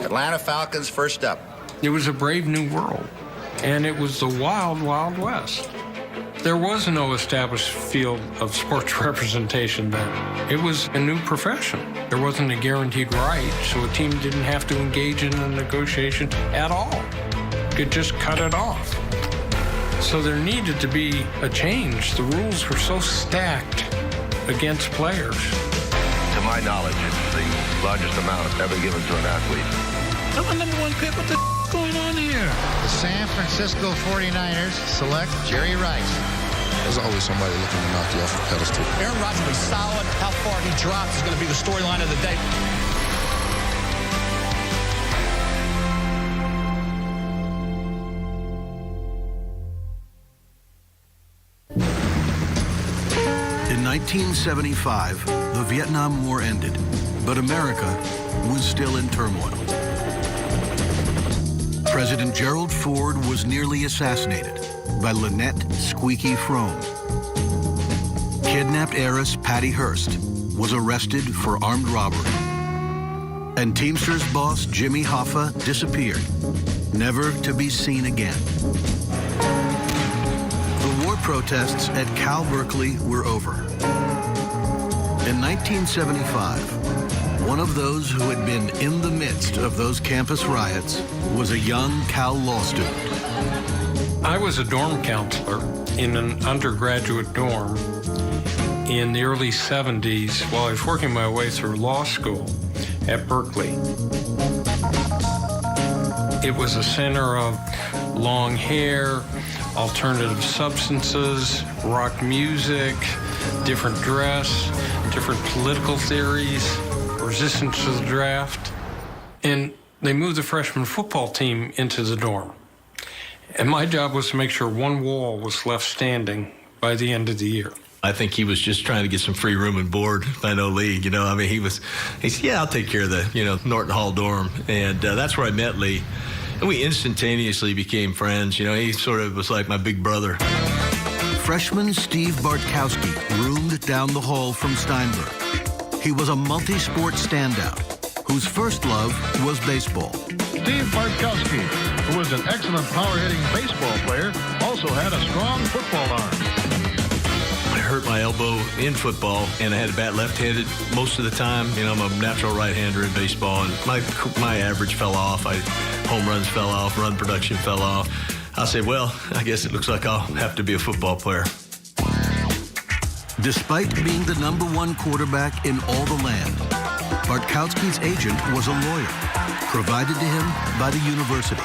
Atlanta Falcons first up. It was a brave new world, and it was the wild, wild west. There was no established field of sports representation then. It was a new profession. There wasn't a guaranteed right, so a team didn't have to engage in a negotiation at all. It just cut it off. So there needed to be a change. The rules were so stacked against players. To my knowledge, it's the largest amount ever given to an athlete. I'm the number one pick. What the going on here? The San Francisco 49ers select Jerry Rice. There's always somebody looking to knock you off the pedestal. Aaron Rodgers was solid. How far he drops is going to be the storyline of the day. In 1975, the Vietnam War ended, but America was still in turmoil. President Gerald Ford was nearly assassinated by Lynette Squeaky Frome. Kidnapped heiress Patty Hearst was arrested for armed robbery. And Teamsters boss Jimmy Hoffa disappeared, never to be seen again. The war protests at Cal Berkeley were over. In 1975, one of those who had been in the midst of those campus riots was a young Cal law student. I was a dorm counselor in an undergraduate dorm in the early 70s while I was working my way through law school at Berkeley. It was a center of long hair, alternative substances, rock music, different dress, different political theories, resistance to the draft. And they moved the freshman football team into the dorm. And my job was to make sure one wall was left standing by the end of the year. I think he was just trying to get some free room and board by no league. You know, I mean, he said, yeah, I'll take care of the, Norton Hall dorm. And that's where I met Lee. And we instantaneously became friends. You know, he sort of was like my big brother. Freshman Steve Bartkowski roomed down the hall from Steinberg. He was a multi-sport standout whose first love was baseball. Steve Bartkowski, who was an excellent power-hitting baseball player, also had a strong football arm. I hurt my elbow in football, and I had to bat left-handed most of the time. You know, I'm a natural right-hander in baseball, and my average fell off. Home runs fell off, run production fell off. I said, well, I guess it looks like I'll have to be a football player. Despite being the #1 quarterback in all the land, Bartkowski's agent was a lawyer, provided to him by the university.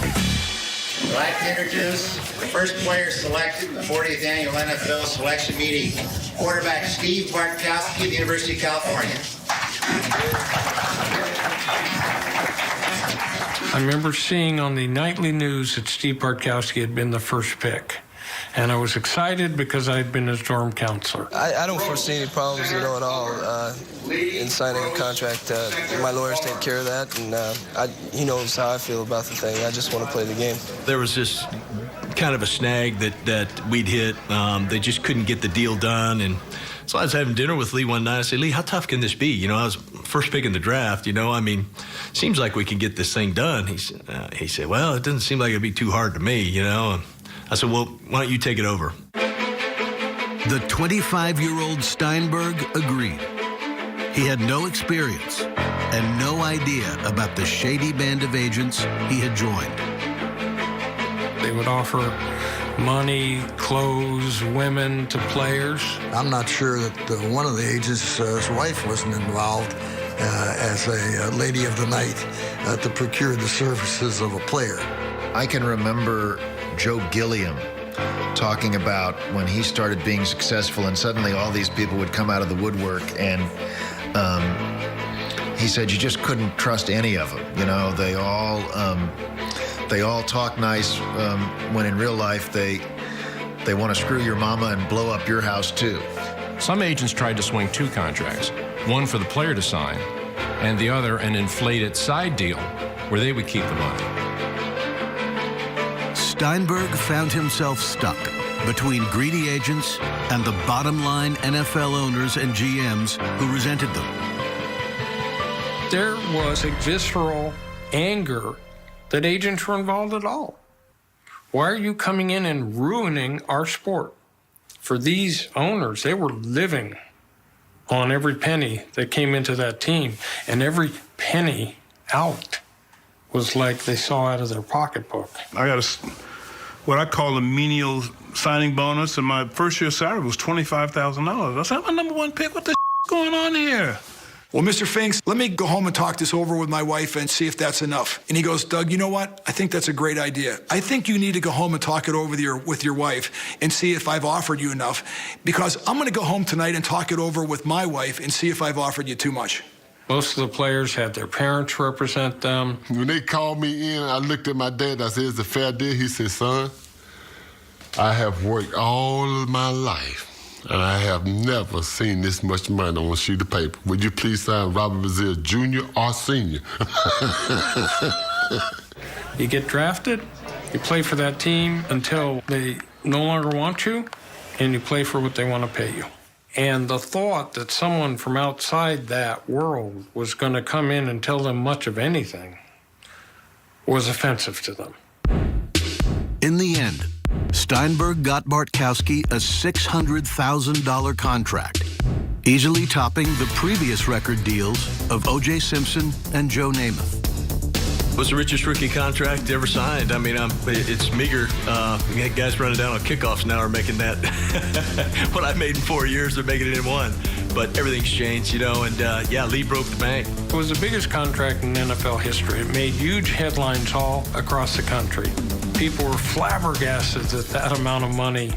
I'd like to introduce the first player selected in the 40th Annual NFL Selection Meeting, quarterback Steve Bartkowski of the University of California. I remember seeing on the nightly news that Steve Bartkowski had been the first pick. And I was excited because I had been his dorm counselor. I don't foresee any problems, at all in signing a contract. My lawyers take care of that, and he knows how I feel about the thing. I just want to play the game. There was this kind of a snag that we'd hit. They just couldn't get the deal done. And so I was having dinner with Lee one night. I said, Lee, how tough can this be? I was first pick in the draft. Seems like we can get this thing done. He said, well, it doesn't seem like it'd be too hard to me, I said, well, why don't you take it over? The 25-year-old Steinberg agreed. He had no experience and no idea about the shady band of agents he had joined. They would offer money, clothes, women to players. I'm not sure that one of the agents' wife wasn't involved as a lady of the night to procure the services of a player. I can remember Joe Gilliam talking about when he started being successful and suddenly all these people would come out of the woodwork, and he said you just couldn't trust any of them. They all talk nice when in real life they want to screw your mama and blow up your house too. Some agents tried to swing two contracts, one for the player to sign and the other an inflated side deal where they would keep the money. Steinberg found himself stuck between greedy agents and the bottom-line NFL owners and GMs who resented them. there was a visceral anger that agents were involved at all. Why are you coming in and ruining our sport? For these owners, they were living on every penny that came into that team, and every penny out was like they saw out of their pocketbook. I got what I call a menial signing bonus, and my first year salary was $25,000. I said, I'm my number one pick. What the going on here? Well, Mr. Finks, let me go home and talk this over with my wife and see if that's enough. And he goes, Doug, you know what? I think that's a great idea. I think you need to go home and talk it over with your wife and see if I've offered you enough, because I'm going to go home tonight and talk it over with my wife and see if I've offered you too much. Most of the players had their parents represent them. When they called me in, I looked at my dad. I said, "Is it a fair deal?" He said, "Son, I have worked all of my life, and I have never seen this much money on a sheet of paper. Would you please sign Robert Brazile Jr. or Sr.?" You get drafted, you play for that team until they no longer want you, and you play for what they want to pay you. And the thought that someone from outside that world was going to come in and tell them much of anything was offensive to them. In the end, Steinberg got Bartkowski a $600,000 contract, easily topping the previous record deals of O.J. Simpson and Joe Namath. It was the richest rookie contract ever signed. I mean, it's meager. Guys running down on kickoffs now are making that. What I made in 4 years, they're making it in 1. But everything's changed, you know, and yeah, Lee broke the bank. It was the biggest contract in NFL history. It made huge headlines all across the country. People were flabbergasted that that amount of money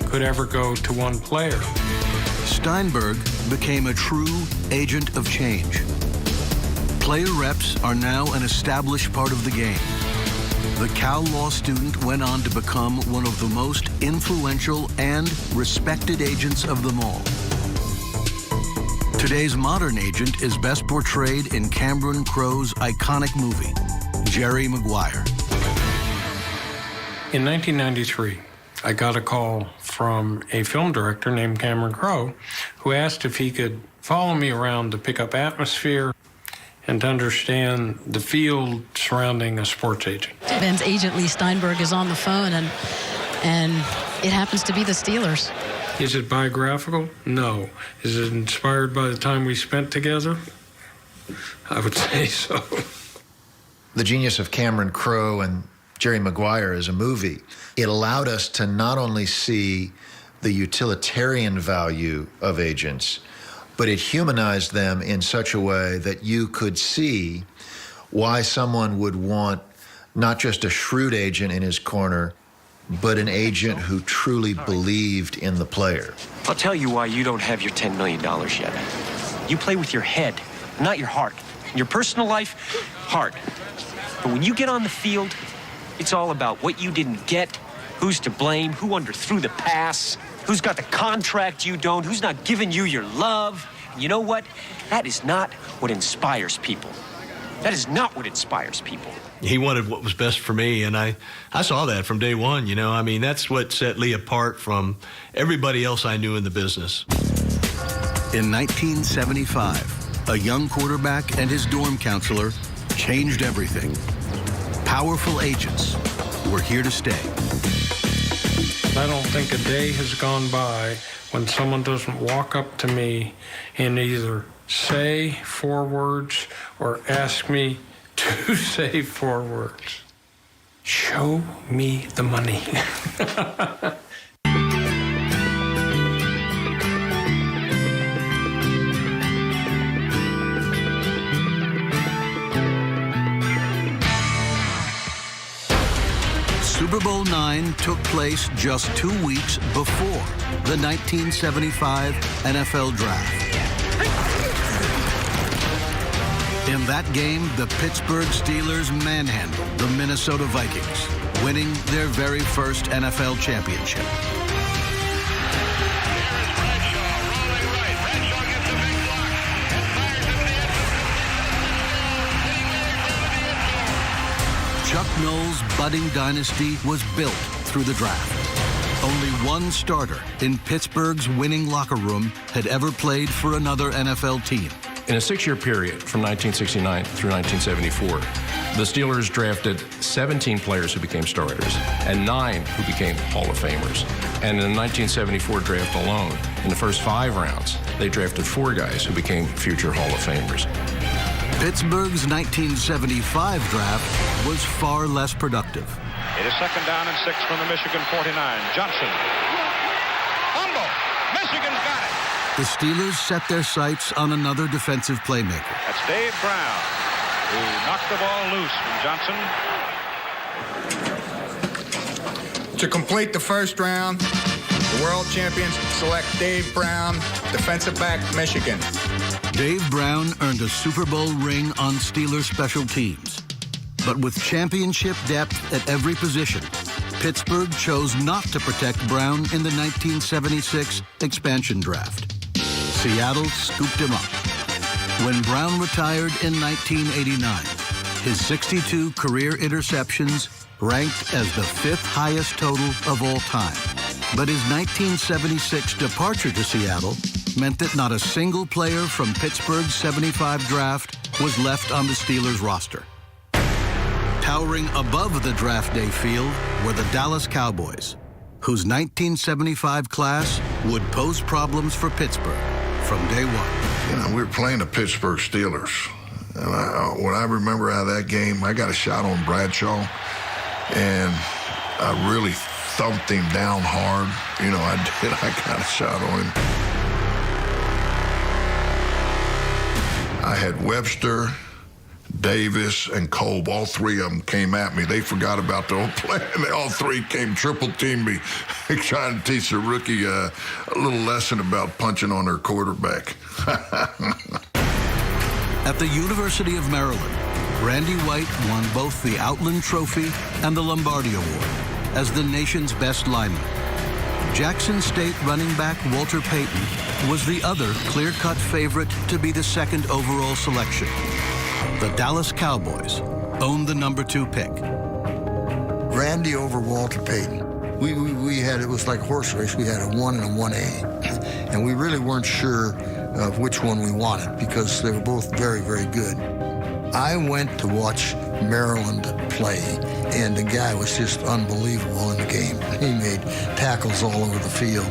could ever go to one player. Steinberg became a true agent of change. Player reps are now an established part of the game. The Cal Law student went on to become one of the most influential and respected agents of them all. Today's modern agent is best portrayed in Cameron Crowe's iconic movie, Jerry Maguire. In 1993, I got a call from a film director named Cameron Crowe, who asked if he could follow me around to pick up atmosphere and to understand the field surrounding a sports agent. Ben's agent, Lee Steinberg, is on the phone, and it happens to be the Steelers. Is it biographical? No. Is it inspired by the time we spent together? I would say so. The genius of Cameron Crowe and Jerry Maguire as a movie, it allowed us to not only see the utilitarian value of agents, but it humanized them in such a way that you could see why someone would want not just a shrewd agent in his corner, but an agent who truly believed in the player. I'll tell you why you don't have your $10 million yet. You play with your head, not your heart. In your personal life, heart. But when you get on the field, it's all about what you didn't get, who's to blame, who underthrew the pass, who's got the contract you don't, who's not giving you your love. And you know what? That is not what inspires people. That is not what inspires people. He wanted what was best for me, and I saw that from day one, you know. I mean, that's what set Lee apart from everybody else I knew in the business. In 1975, a young quarterback and his dorm counselor changed everything. Powerful agents were here to stay. I don't think a day has gone by when someone doesn't walk up to me and either say 4 words or ask me to say 4 words. Show me the money. Super Bowl IX took place just 2 weeks before the 1975 NFL Draft. In that game, the Pittsburgh Steelers manhandled the Minnesota Vikings, winning their very first NFL championship. Chuck Noll's budding dynasty was built through the draft. Only one starter in Pittsburgh's winning locker room had ever played for another NFL team. In a 6-year period from 1969 through 1974, the Steelers drafted 17 players who became starters and 9 who became Hall of Famers. And in the 1974 draft alone, in the first 5 rounds, they drafted 4 guys who became future Hall of Famers. Pittsburgh's 1975 draft was far less productive. It is 2nd down and 6 from the Michigan 49. Johnson. Fumble. Michigan's got it. The Steelers set their sights on another defensive playmaker. That's Dave Brown, who knocked the ball loose from Johnson. To complete the first round, the world champions select Dave Brown, defensive back, Michigan. Dave Brown earned a Super Bowl ring on Steelers special teams. But with championship depth at every position, Pittsburgh chose not to protect Brown in the 1976 expansion draft. Seattle scooped him up. When Brown retired in 1989, his 62 career interceptions ranked as the 5th highest total of all time. But his 1976 departure to Seattle meant that not a single player from Pittsburgh's 75 draft was left on the Steelers roster. Towering above the draft day field were the Dallas Cowboys, whose 1975 class would pose problems for Pittsburgh from day one. You know, we were playing the Pittsburgh Steelers. And what I remember out of that game, I got a shot on Bradshaw, and I really thumped him down hard. You know, I did. I got a shot on him. I had Webster, Davis, and Kolb. All 3 of them came at me. They forgot about the whole plan. They all 3 came triple-team me, trying to teach the rookie a little lesson about punching on their quarterback. At the University of Maryland, Randy White won both the Outland Trophy and the Lombardi Award as the nation's best lineman. Jackson State running back Walter Payton was the other clear-cut favorite to be the 2nd overall selection. The Dallas Cowboys owned the number 2 pick. Randy over Walter Payton. We had, it was like a horse race. We had a 1 and a 1A. And we really weren't sure of which one we wanted because they were both very, very good. I went to watch Maryland play, and the guy was just unbelievable in the game. He made tackles all over the field,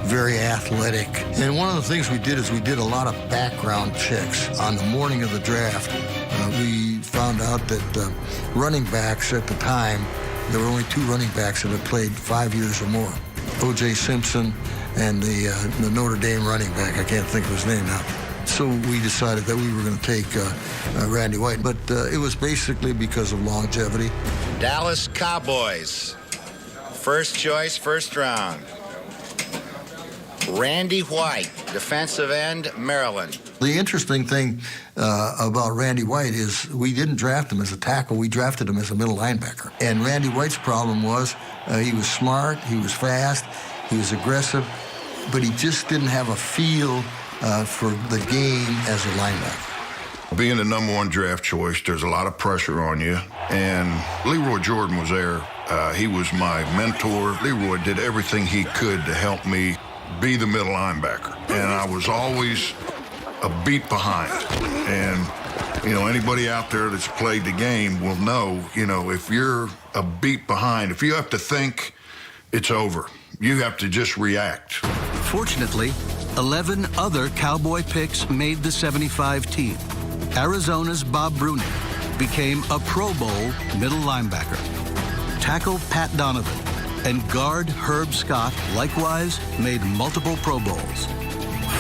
very athletic. And one of the things we did is we did a lot of background checks. On the morning of the draft, we found out that running backs at the time, there were only 2 running backs that had played 5 years or more. O.J. Simpson and the Notre Dame running back. I can't think of his name now. So we decided that we were going to take Randy White, but it was basically because of longevity. Dallas Cowboys, first choice, first round. Randy White, defensive end, Maryland. The interesting thing about Randy White is we didn't draft him as a tackle. We drafted him as a middle linebacker. And Randy White's problem was he was smart, he was fast, he was aggressive, but he just didn't have a feel for the game as a linebacker. Being the number 1 draft choice, there's a lot of pressure on you. And Leroy Jordan was there. He was my mentor. Leroy did everything he could to help me be the middle linebacker. And I was always a beat behind. And, you know, anybody out there that's played the game will know, you know, if you're a beat behind, if you have to think, it's over. You have to just react. Fortunately, 11 other Cowboy picks made the 75 team. Arizona's Bob Bruning became a Pro Bowl middle linebacker. Tackle Pat Donovan and guard Herb Scott likewise made multiple Pro Bowls.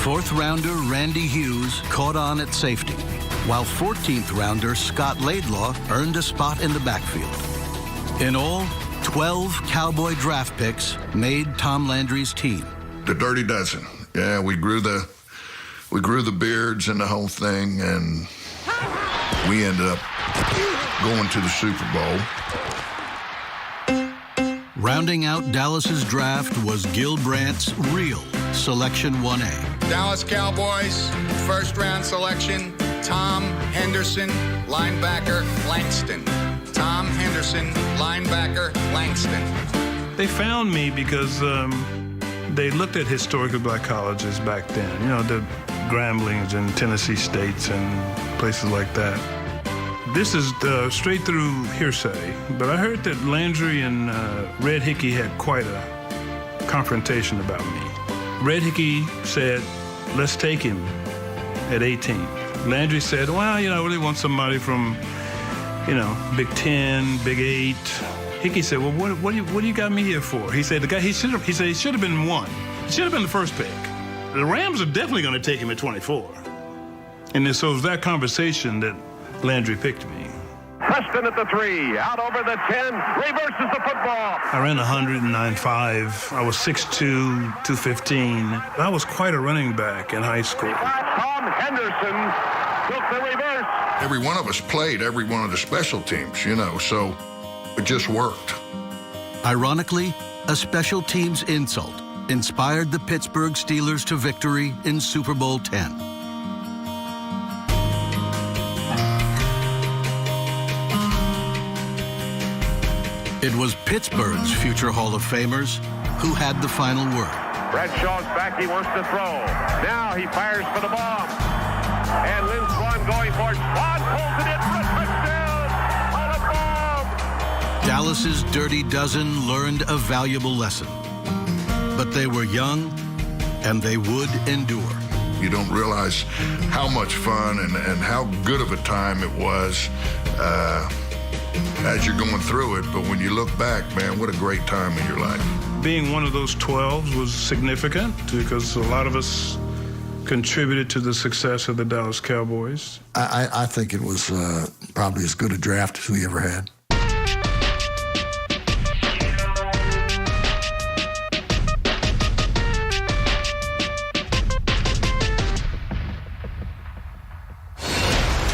4th rounder Randy Hughes caught on at safety, while 14th rounder Scott Laidlaw earned a spot in the backfield. In all, 12 Cowboy draft picks made Tom Landry's team. The Dirty Dozen. Yeah, we grew the beards and the whole thing, and we ended up going to the Super Bowl. Rounding out Dallas's draft was Gil Brandt's real Selection 1A. Dallas Cowboys, first round selection, Tom Henderson, linebacker, Langston. Tom Henderson, linebacker, Langston. They found me because they looked at historically black colleges back then. You know, the Gramblings and Tennessee States and places like that. This is straight through hearsay, but I heard that Landry and Red Hickey had quite a confrontation about me. Red Hickey said, let's take him at 18. Landry said, well, you know, I really want somebody from, you know, Big 10, Big 8. Hickey said, well, what do you got me here for? He said, he should have been one. He should have been the first pick. The Rams are definitely going to take him at 24. And so it was that conversation that Landry picked me. Preston at the 3, out over the 10, reverses the football. I ran 109.5. I was 6'2", 215. I was quite a running back in high school. Tom Henderson took the reverse. Every one of us played every one of the special teams, you know, so it just worked. Ironically, a special teams insult inspired the Pittsburgh Steelers to victory in Super Bowl X. It was Pittsburgh's future Hall of Famers who had the final word. Bradshaw's back, he wants to throw. Now he fires for the bomb. And Lynn Swann going for it. Swann pulls it in for a touchdown on a bomb. Dallas's Dirty Dozen learned a valuable lesson. But they were young, and they would endure. You don't realize how much fun and how good of a time it was as you're going through it, but when you look back, man, what a great time in your life. Being one of those 12s was significant because a lot of us contributed to the success of the Dallas Cowboys. I think it was probably as good a draft as we ever had.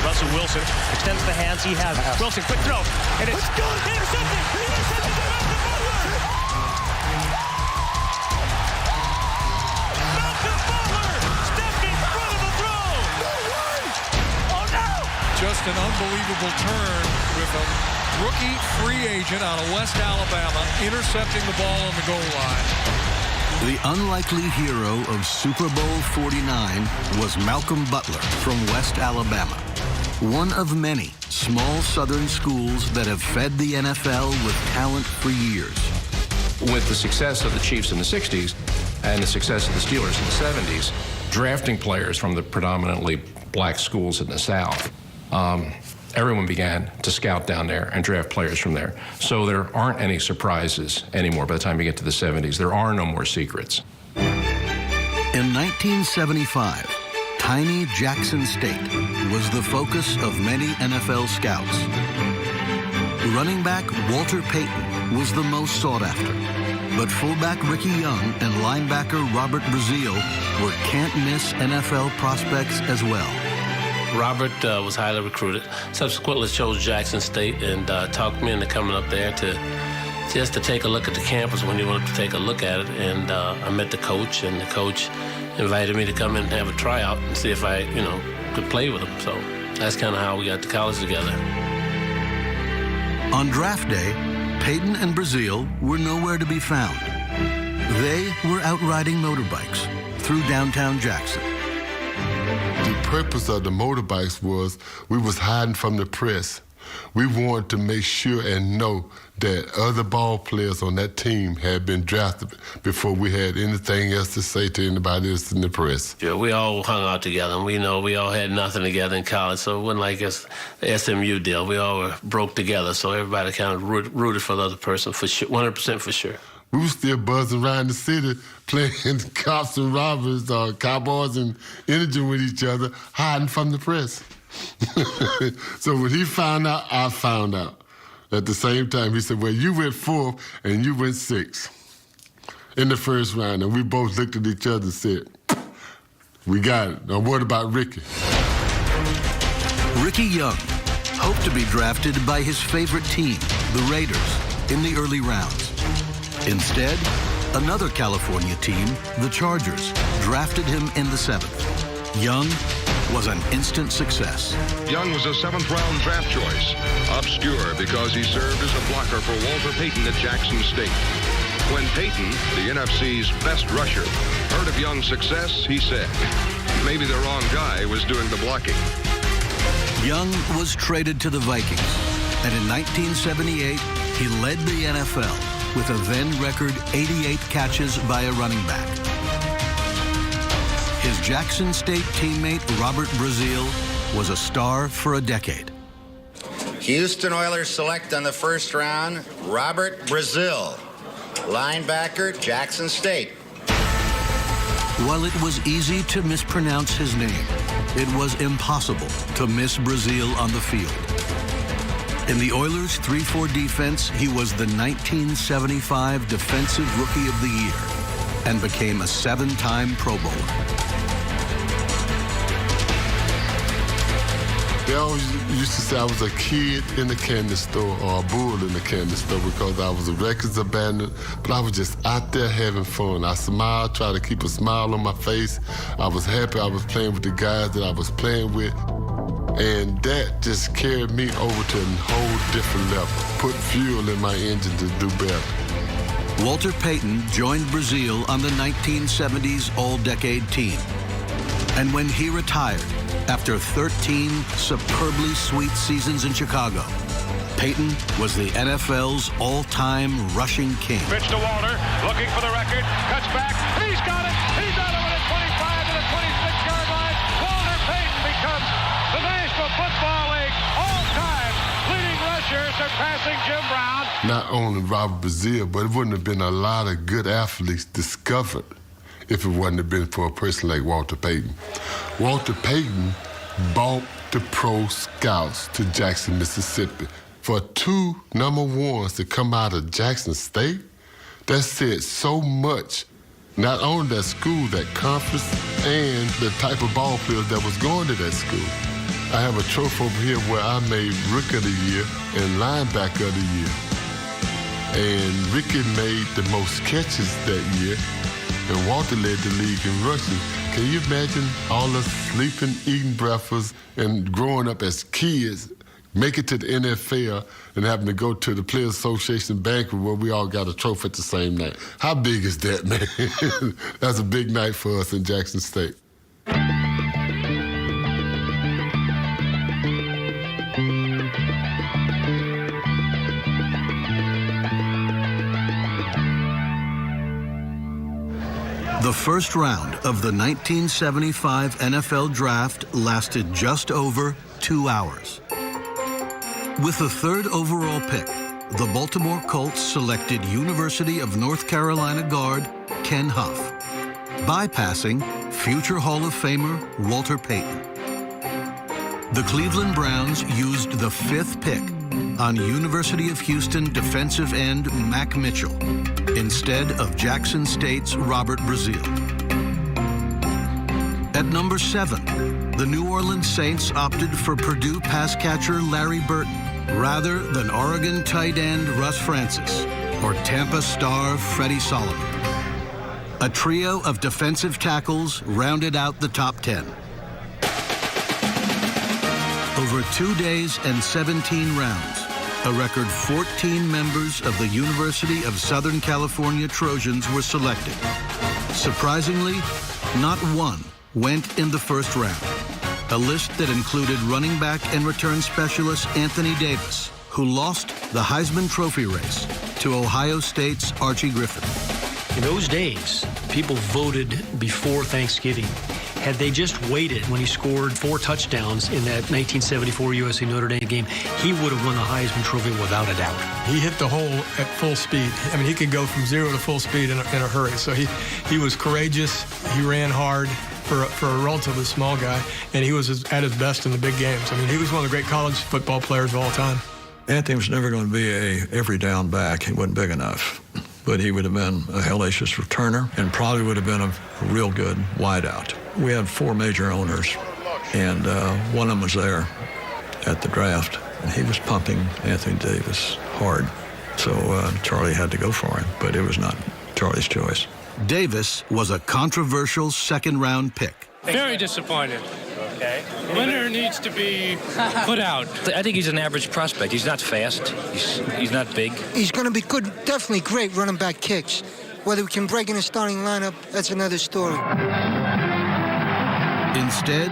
Russell Wilson extends the hands he has. Wilson, quick throw. And it's intercepted. Intercepted. Just an unbelievable turn with a rookie free agent out of West Alabama intercepting the ball on the goal line. The unlikely hero of Super Bowl 49 was Malcolm Butler from West Alabama, one of many small Southern schools that have fed the NFL with talent for years. With the success of the Chiefs in the 60s and the success of the Steelers in the 70s, drafting players from the predominantly black schools in the South, everyone began to scout down there and draft players from there. So there aren't any surprises anymore by the time you get to the 70s. There are no more secrets. In 1975, tiny Jackson State was the focus of many NFL scouts. Running back Walter Payton was the most sought after, but fullback Ricky Young and linebacker Robert Brazile were can't-miss NFL prospects as well. Robert was highly recruited. Subsequently chose Jackson State and talked me into coming up there to take a look at the campus when he wanted to take a look at it. And I met the coach, and the coach invited me to come in and have a tryout and see if I, could play with him. So that's kind of how we got to college together. On draft day, Payton and Brazile were nowhere to be found. They were out riding motorbikes through downtown Jackson. The purpose of the motorbikes was we was hiding from the press. We wanted to make sure and know that other ball players on that team had been drafted before we had anything else to say to anybody else in the press. Yeah, we all hung out together, and we all had nothing together in college, so it wasn't like the SMU deal. We all were broke together, so everybody kind of rooted for the other person, for sure, 100% for sure. We were still buzzing around the city, playing cops and robbers, cowboys and energy with each other, hiding from the press. So when he found out, I found out. At the same time, he said, well, you went 4th and you went 6th in the first round. And we both looked at each other and said, we got it. Now what about Ricky? Ricky Young hoped to be drafted by his favorite team, the Raiders, in the early rounds. Instead, another California team, the Chargers, drafted him in the 7th. Young was an instant success. Young was a 7th-round draft choice, obscure because he served as a blocker for Walter Payton at Jackson State. When Payton, the NFC's best rusher, heard of Young's success, he said, maybe the wrong guy was doing the blocking. Young was traded to the Vikings, and in 1978, he led the NFL with a then-record 88 catches by a running back. His Jackson State teammate, Robert Brazile, was a star for a decade. Houston Oilers select on the first round, Robert Brazile, linebacker, Jackson State. While it was easy to mispronounce his name, it was impossible to miss Brazile on the field. In the Oilers' 3-4 defense, he was the 1975 Defensive Rookie of the Year and became a 7-time Pro Bowler. They always used to say I was a kid in the candy store or a bull in the candy store because I was a records abandoned, but I was just out there having fun. I smiled, tried to keep a smile on my face. I was happy I was playing with the guys that I was playing with. And that just carried me over to a whole different level, put fuel in my engine to do better. Walter Payton joined Brazile on the 1970s All-Decade team. And when he retired, after 13 superbly sweet seasons in Chicago, Payton was the NFL's all-time rushing king. Pitch to Walter, looking for the record, cuts back, he's got it! He's out of it at 25 to the 26-yard line. Walter Payton becomes the National Football League all-time leading rusher, surpassing Jim Brown. Not only Robert Brazile, but it wouldn't have been a lot of good athletes discovered if it wouldn't have been for a person like Walter Payton. Walter Payton brought the pro scouts to Jackson, Mississippi. For 2 number 1s to come out of Jackson State, that said so much, not only that school, that conference, and the type of ball players that was going to that school. I have a trophy over here where I made Rookie of the Year and Linebacker of the Year. And Ricky made the most catches that year, and Walter led the league in rushing. Can you imagine all us sleeping, eating breakfast, and growing up as kids, make it to the NFL, and having to go to the Players Association banquet where we all got a trophy at the same night? How big is that, man? That's a big night for us in Jackson State. The first round of the 1975 NFL Draft lasted just over 2 hours. With the 3rd overall pick, the Baltimore Colts selected University of North Carolina guard Ken Huff, bypassing future Hall of Famer Walter Payton. The Cleveland Browns used the 5th pick on University of Houston defensive end Mac Mitchell instead of Jackson State's Robert Brazile. At number 7, the New Orleans Saints opted for Purdue pass catcher Larry Burton rather than Oregon tight end Russ Francis or Tampa star Freddie Solomon. A trio of defensive tackles rounded out the top 10. Over 2 days and 17 rounds, a record 14 members of the University of Southern California Trojans were selected. Surprisingly, not one went in the first round. A list that included running back and return specialist Anthony Davis, who lost the Heisman Trophy race to Ohio State's Archie Griffin. In those days, people voted before Thanksgiving. Had they just waited when he scored 4 touchdowns in that 1974 USC Notre Dame game, he would have won the Heisman Trophy without a doubt. He hit the hole at full speed. I mean, he could go from 0 to full speed in a hurry. So he was courageous. He ran hard for a relatively small guy, and he was at his best in the big games. I mean, he was one of the great college football players of all time. Anthony was never going to be a every down back. He wasn't big enough. But he would have been a hellacious returner and probably would have been a real good wideout. We had 4 major owners, and one of them was there at the draft, and he was pumping Anthony Davis hard. So Charlie had to go for him, but it was not Charlie's choice. Davis was a controversial 2nd-round pick. Very disappointed. Okay. Winner needs to be put out. I think he's an average prospect. He's not fast. He's not big. He's going to be good, definitely great running back kicks. Whether we can break in the starting lineup, that's another story. Instead,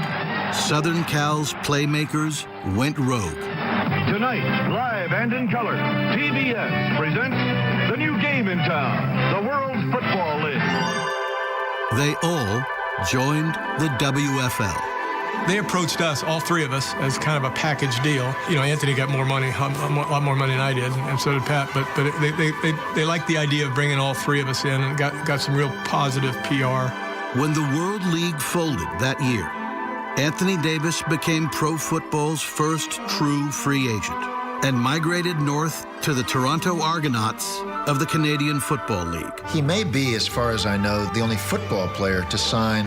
Southern Cal's playmakers went rogue. Tonight, live and in color, TBS presents the new game in town, the World Football League. They all joined the WFL. They approached us, all three of us, as kind of a package deal. You know, Anthony got more money, a lot more money than I did, and so did Pat. But they liked the idea of bringing all three of us in, and got some real positive PR. When the World League folded that year, Anthony Davis became pro football's first true free agent and migrated north to the Toronto Argonauts of the Canadian Football League. He may be, as far as I know, the only football player to sign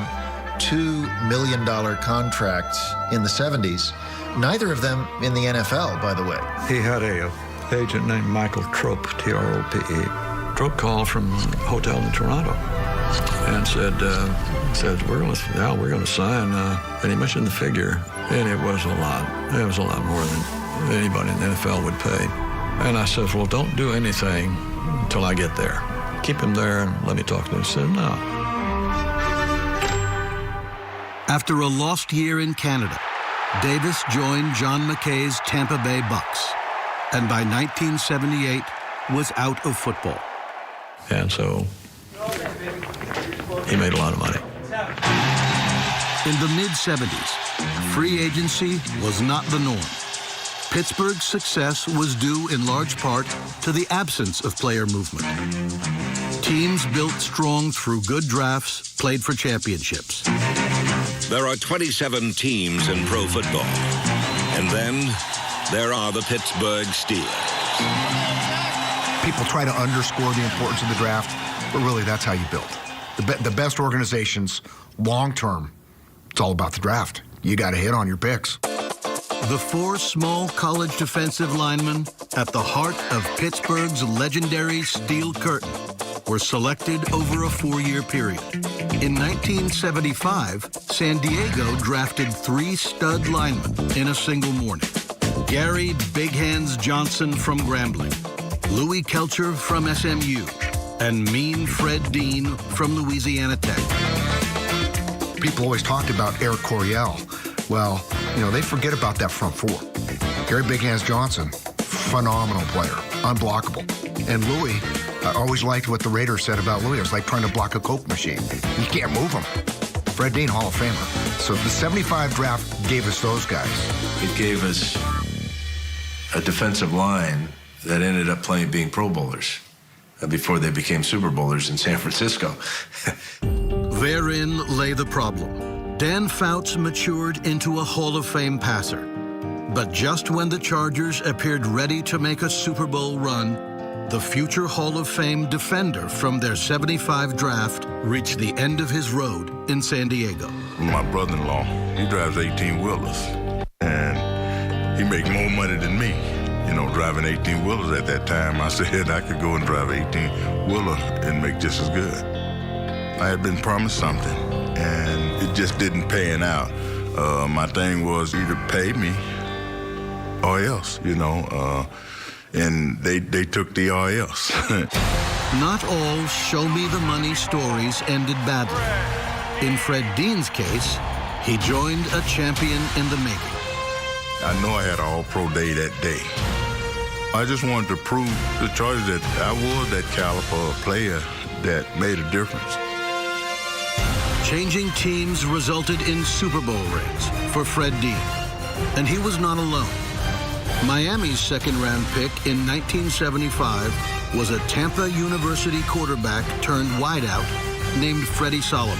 $2 million contracts in the 70s. Neither of them in the NFL, by the way. He had a agent named Michael Trope, T-R-O-P-E. Trope called from a hotel in Toronto and said we're going to sign. And he mentioned the figure, and it was a lot. It was a lot more than anybody in the NFL would pay. And I said, well, don't do anything until I get there. Keep him there and let me talk to him. He said, no. After a lost year in Canada, Davis joined John McKay's Tampa Bay Bucks, and by 1978 was out of football. And so he made a lot of money. In the mid-70s, free agency was not the norm. Pittsburgh's success was due in large part to the absence of player movement. Teams built strong through good drafts, played for championships. There are 27 teams in pro football. And then there are the Pittsburgh Steelers. People try to underscore the importance of the draft, but really that's how you build. The best organizations, long-term, it's all about the draft. You got to hit on your picks. The four small college defensive linemen at the heart of Pittsburgh's legendary Steel Curtain were selected over a 4-year period. In 1975, San Diego drafted 3 stud linemen in a single morning. Gary Big Hands Johnson from Grambling, Louis Kelcher from SMU, and Mean Fred Dean from Louisiana Tech. People always talked about Eric Coryell. Well, you know, they forget about that front four. Gary Big Hands Johnson, phenomenal player, unblockable. And Louis, I always liked what the Raiders said about Louis. It was like trying to block a Coke machine. You can't move him. Fred Dean, Hall of Famer. So the 75 draft gave us those guys. It gave us a defensive line that ended up being Pro Bowlers before they became Super Bowlers in San Francisco. Therein lay the problem. Dan Fouts matured into a Hall of Fame passer. But just when the Chargers appeared ready to make a Super Bowl run, the future Hall of Fame defender from their 75 draft reached the end of his road in San Diego. My brother-in-law, he drives 18-wheelers, and he makes more money than me, you know, driving 18-wheelers at that time. I said I could go and drive an 18-wheeler and make just as good. I had been promised something, and it just didn't pan out. My thing was either pay me or else, you know, and they took the or else. Not all show-me-the-money stories ended badly. In Fred Dean's case, he joined a champion in the making. I know I had an all-pro day that day. I just wanted to prove to the Chargers that I was that caliber player that made a difference. Changing teams resulted in Super Bowl rings for Fred Dean, and he was not alone. Miami's second-round pick in 1975 was a Tampa University quarterback turned wideout named Freddie Solomon.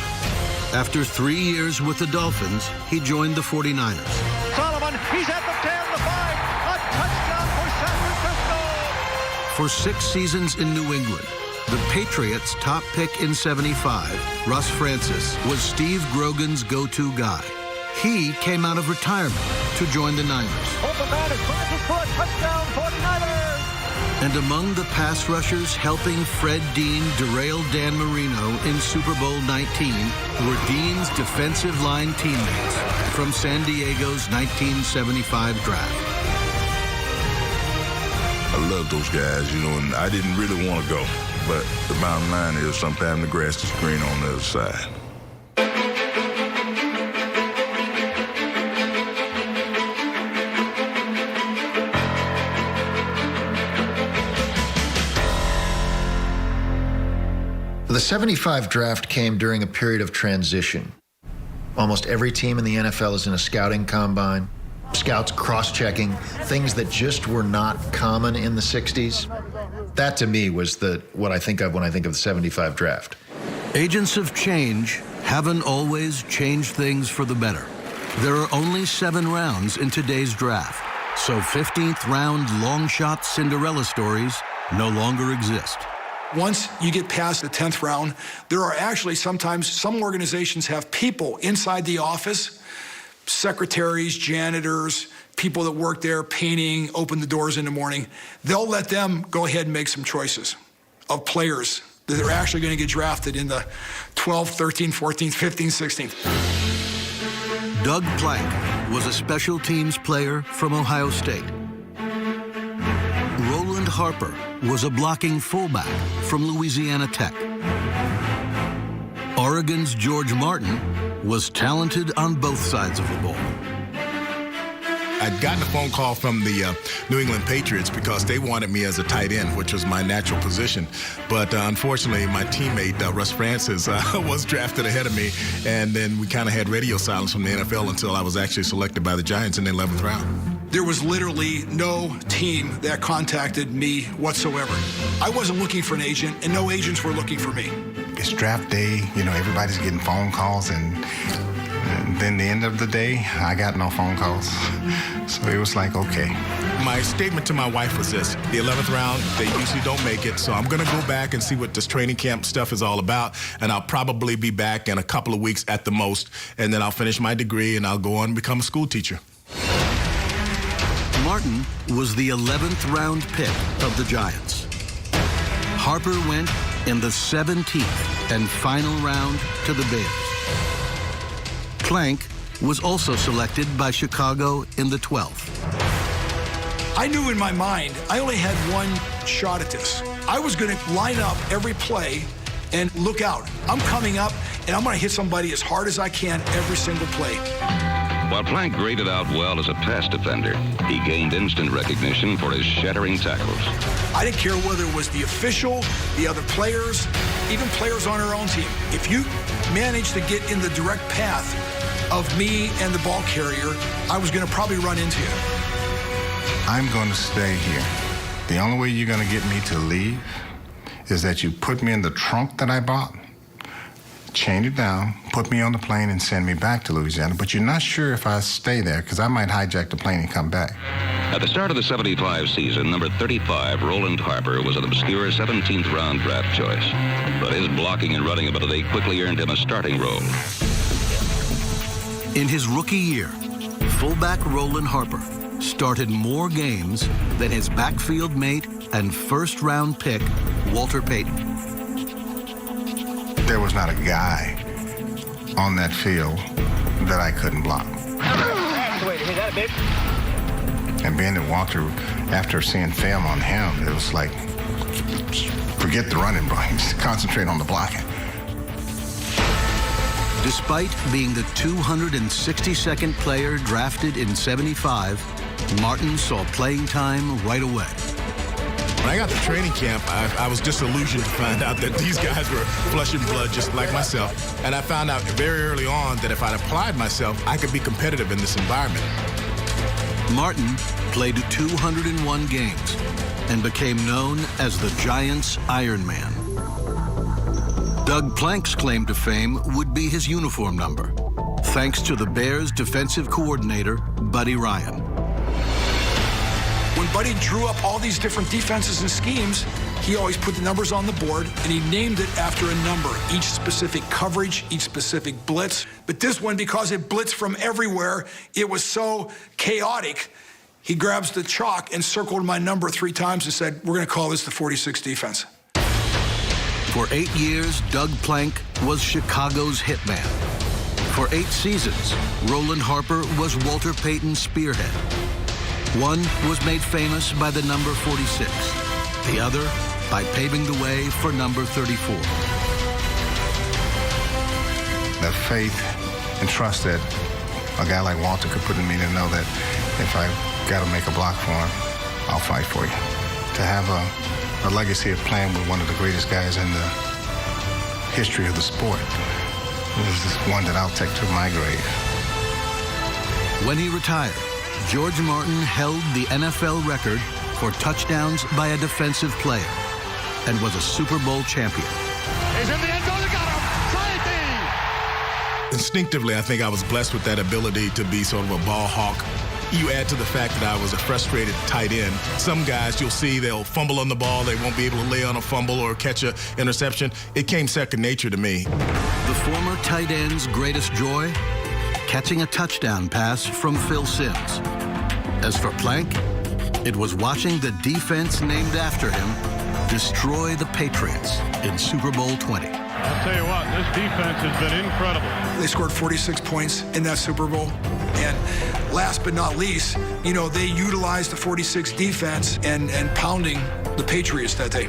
After 3 years with the Dolphins, he joined the 49ers. Solomon, he's at the 10, the 5, a touchdown for San Francisco! For 6 seasons in New England, the Patriots' top pick in 75, Russ Francis, was Steve Grogan's go-to guy. He came out of retirement to join the Niners. Open man is Francis for a touchdown, 49ers! And among the pass rushers helping Fred Dean derail Dan Marino in Super Bowl 19 were Dean's defensive line teammates from San Diego's 1975 draft. I love those guys, you know, and I didn't really want to go. But the bottom line is sometimes the grass is green on the other side. The 75 draft came during a period of transition. Almost every team in the NFL is in a scouting combine, scouts cross-checking, things that just were not common in the 60s. That, to me, was what I think of when I think of the 75 draft. Agents of change haven't always changed things for the better. There are only 7 rounds in today's draft, so 15th round long shot Cinderella stories no longer exist. Once you get past the 10th round, there are actually sometimes some organizations have people inside the office, secretaries, janitors, people that work there, painting, open the doors in the morning. They'll let them go ahead and make some choices of players that are actually going to get drafted in the 12th, 13th, 14th, 15th, 16th. Doug Plank was a special teams player from Ohio State. Roland Harper was a blocking fullback from Louisiana Tech. Oregon's George Martin was talented on both sides of the ball. I'd gotten a phone call from the New England Patriots because they wanted me as a tight end, which was my natural position. But unfortunately, my teammate, Russ Francis, was drafted ahead of me. And then we kind of had radio silence from the NFL until I was actually selected by the Giants in the 11th round. There was literally no team that contacted me whatsoever. I wasn't looking for an agent, and no agents were looking for me. It's draft day, everybody's getting phone calls, and then the end of the day, I got no phone calls. So it was like, okay. My statement to my wife was this: the 11th round, they usually don't make it, so I'm going to go back and see what this training camp stuff is all about, and I'll probably be back in a couple of weeks at the most, and then I'll finish my degree, and I'll go on and become a school teacher. Martin was the 11th round pick of the Giants. Harper went in the 17th and final round to the Bears. Plank was also selected by Chicago in the 12th. I knew in my mind I only had one shot at this. I was going to line up every play and look out. I'm coming up, and I'm going to hit somebody as hard as I can every single play. While Plank graded out well as a pass defender, he gained instant recognition for his shattering tackles. I didn't care whether it was the official, the other players, even players on our own team. If you managed to get in the direct path of me and the ball carrier, I was going to probably run into you. I'm going to stay here. The only way you're going to get me to leave is that you put me in the trunk that I bought, chain it down, put me on the plane, and send me back to Louisiana. But you're not sure if I stay there, because I might hijack the plane and come back. At the start of the 75 season, number 35, Roland Harper, was an obscure 17th round draft choice. But his blocking and running ability quickly earned him a starting role. In his rookie year, fullback Roland Harper started more games than his backfield mate and first-round pick, Walter Payton. There was not a guy on that field that I couldn't block. And being that Walter, after seeing film on him, it was like, forget the running, bro. Just concentrate on the blocking. Despite being the 262nd player drafted in 75, Martin saw playing time right away. When I got to training camp, I was disillusioned to find out that these guys were flesh and blood just like myself. And I found out very early on that if I'd applied myself, I could be competitive in this environment. Martin played 201 games and became known as the Giants' Iron Man. Doug Plank's claim to fame would be his uniform number, thanks to the Bears' defensive coordinator, Buddy Ryan. When Buddy drew up all these different defenses and schemes, he always put the numbers on the board, and he named it after a number, each specific coverage, each specific blitz. But this one, because it blitzed from everywhere, it was so chaotic, he grabs the chalk and circled my number 3 times and said, we're going to call this the 46 defense. For 8 years, Doug Plank was Chicago's hitman. For 8 seasons, Roland Harper was Walter Payton's spearhead. One was made famous by the number 46, the other by paving the way for number 34. The faith and trust that a guy like Walter could put in me to know that if I got to make a block for him, I'll fight for you. To have a legacy of playing with one of the greatest guys in history of the sport. It was just one that I'll take to my grave. When he retired, George Martin held the NFL record for touchdowns by a defensive player and was a Super Bowl champion. He's in the end zone. They got him. Safety. Instinctively, I think I was blessed with that ability to be sort of a ball hawk. You add to the fact that I was a frustrated tight end. Some guys you'll see, they'll fumble on the ball. They won't be able to lay on a fumble or catch an interception. It came second nature to me. The former tight end's greatest joy? Catching a touchdown pass from Phil Simms. As for Plank, it was watching the defense named after him destroy the Patriots in Super Bowl 20. I'll tell you what, this defense has been incredible. They scored 46 points in that Super Bowl. And last but not least, you know, they utilized the 46 defense and pounding the Patriots that day.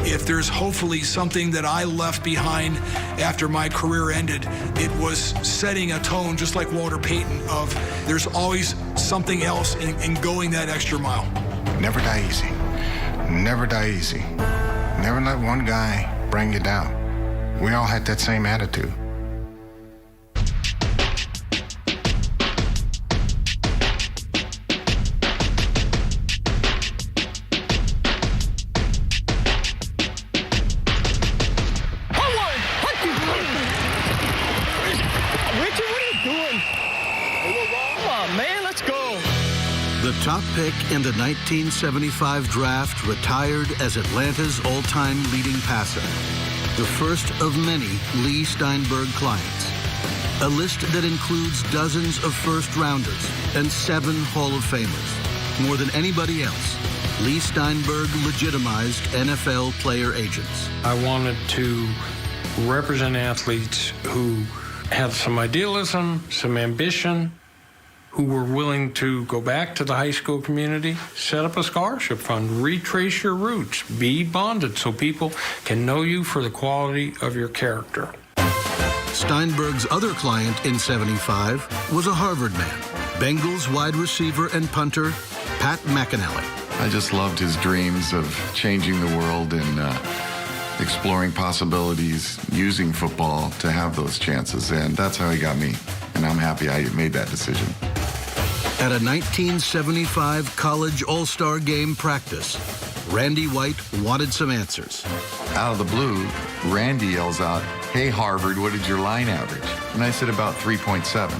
If there's hopefully something that I left behind after my career ended, it was setting a tone, just like Walter Payton, of there's always something else in going that extra mile. Never die easy. Never die easy. Never let one guy bring you down. We all had that same attitude. The top pick in the 1975 draft retired as Atlanta's all-time leading passer. The first of many Lee Steinberg clients. A list that includes dozens of first-rounders and 7 Hall of Famers. More than anybody else, Lee Steinberg legitimized NFL player agents. I wanted to represent athletes who had some idealism, some ambition, who were willing to go back to the high school community, set up a scholarship fund, retrace your roots, be bonded so people can know you for the quality of your character. Steinberg's other client in '75 was a Harvard man, Bengals wide receiver and punter Pat McAnally. I just loved his dreams of changing the world and exploring possibilities, using football to have those chances, and that's how he got me. And I'm happy I made that decision. At a 1975 college all-star game practice, Randy White wanted some answers. Out of the blue, Randy yells out, "Hey, Harvard, what did your line average?" And I said about 3.7.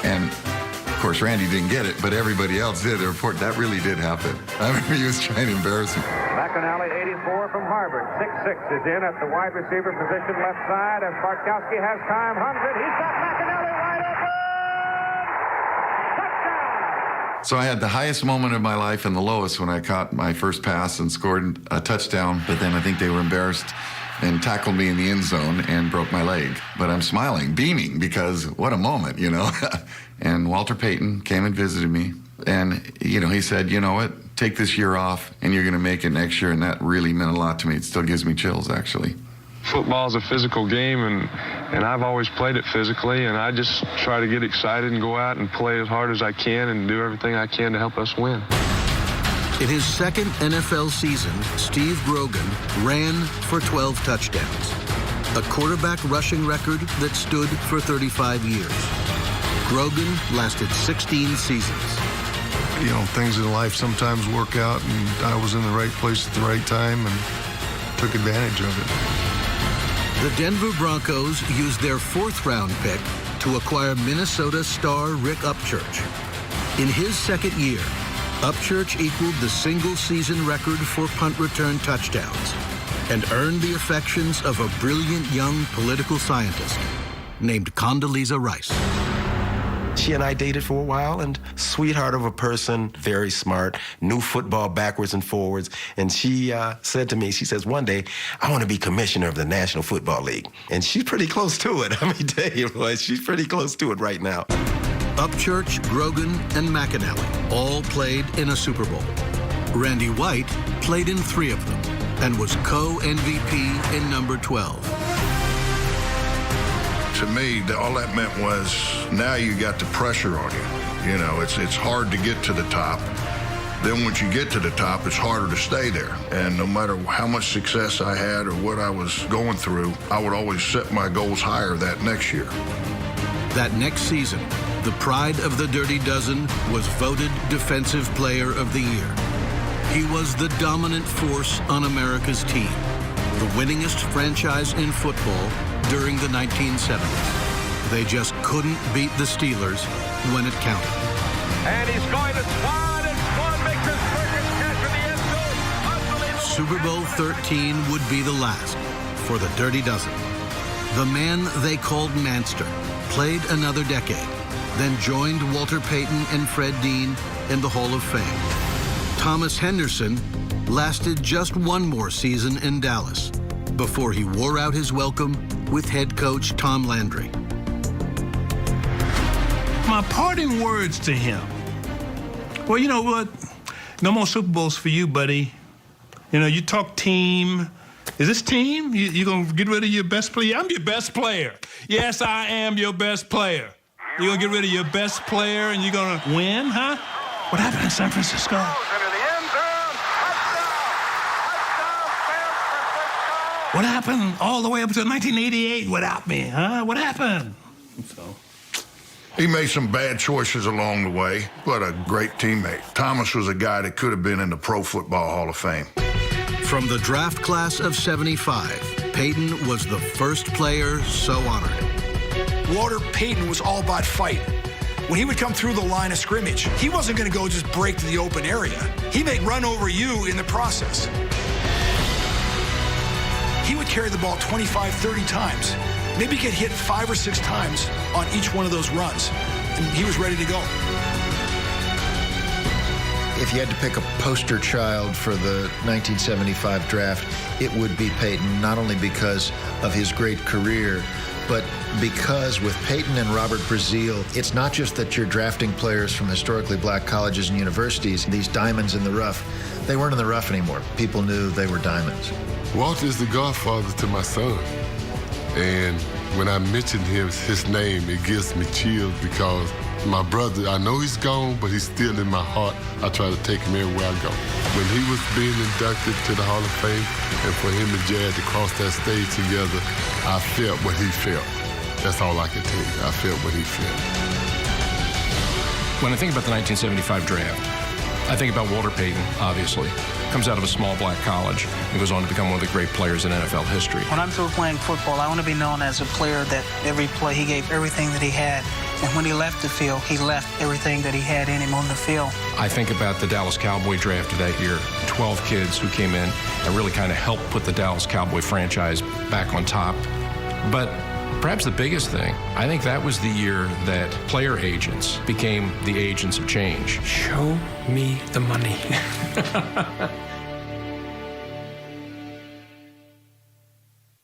And of course, Randy didn't get it, but everybody else did. The report, that really did happen. I remember he was trying to embarrass me. McAnally, 84 from Harvard. 6'6" is in at the wide receiver position left side, and Bartkowski has time, runs it. He's got McAnally wide open. So I had the highest moment of my life and the lowest when I caught my first pass and scored a touchdown, but then I think they were embarrassed and tackled me in the end zone and broke my leg. But I'm smiling, beaming, because what a moment, you know. And Walter Payton came and visited me, and, you know, he said, you know what, take this year off, and you're going to make it next year, and that really meant a lot to me. It still gives me chills, actually. Football is a physical game, and I've always played it physically, and I just try to get excited and go out and play as hard as I can and do everything I can to help us win. In his second NFL season, Steve Grogan ran for 12 touchdowns, a quarterback rushing record that stood for 35 years. Grogan lasted 16 seasons. You know, things in life sometimes work out, and I was in the right place at the right time and took advantage of it. The Denver Broncos used their 4th-round pick to acquire Minnesota star Rick Upchurch. In his second year, Upchurch equaled the single-season record for punt return touchdowns and earned the affections of a brilliant young political scientist named Condoleezza Rice. She and I dated for a while, and sweetheart of a person, very smart, knew football backwards and forwards. And she said to me, she says, one day, I want to be commissioner of the National Football League. And she's pretty close to it. I mean, tell you what, she's pretty close to it right now. Upchurch, Grogan, and McAnally all played in a Super Bowl. Randy White played in 3 of them and was co-MVP in number 12. To me, all that meant was now you got the pressure on you. You know, it's hard to get to the top. Then once you get to the top, it's harder to stay there. And no matter how much success I had or what I was going through, I would always set my goals higher that next year. That next season, the pride of the Dirty Dozen was voted Defensive Player of the Year. He was the dominant force on America's team, the winningest franchise in football during the 1970s. They just couldn't beat the Steelers when it counted. And he's going to Swan, and Swan makes his perfect catch for the end zone. Unbelievable. Super Bowl 13 would be the last for the Dirty Dozen. The man they called Manster played another decade, then joined Walter Payton and Fred Dean in the Hall of Fame. Thomas Henderson lasted just one more season in Dallas before he wore out his welcome with head coach Tom Landry. My parting words to him. Well, you know what? No more Super Bowls for you, buddy. You know, you talk team. Is this team? You gonna get rid of your best player? I'm your best player. Yes, I am your best player. You gonna get rid of your best player and you're gonna win, huh? What happened in San Francisco? What happened all the way up to 1988 without me, huh? What happened? He made some bad choices along the way, but a great teammate. Thomas was a guy that could have been in the Pro Football Hall of Fame. From the draft class of 75, Payton was the first player so honored. Walter Payton was all about fight. When he would come through the line of scrimmage, he wasn't going to go just break to the open area. He may run over you in the process. He would carry the ball 25, 30 times. Maybe get hit 5 or 6 times on each one of those runs. And he was ready to go. If you had to pick a poster child for the 1975 draft, it would be Payton, not only because of his great career, but because with Payton and Robert Brazile, it's not just that you're drafting players from historically black colleges and universities, these diamonds in the rough. They weren't in the rough anymore. People knew they were diamonds. Walter is the godfather to my son. And when I mention his name, it gives me chills because my brother, I know he's gone, but he's still in my heart. I try to take him everywhere I go. When he was being inducted to the Hall of Fame, and for him and Jad to cross that stage together, I felt what he felt. That's all I can tell you. I felt what he felt. When I think about the 1975 draft, I think about Walter Payton, obviously. Comes out of a small black college and goes on to become one of the great players in NFL history. When I'm through playing football, I want to be known as a player that every play he gave everything that he had. And when he left the field, he left everything that he had in him on the field. I think about the Dallas Cowboy draft of that year. 12 kids who came in and really kind of helped put the Dallas Cowboy franchise back on top. But perhaps the biggest thing, I think that was the year that player agents became the agents of change. Show me the money.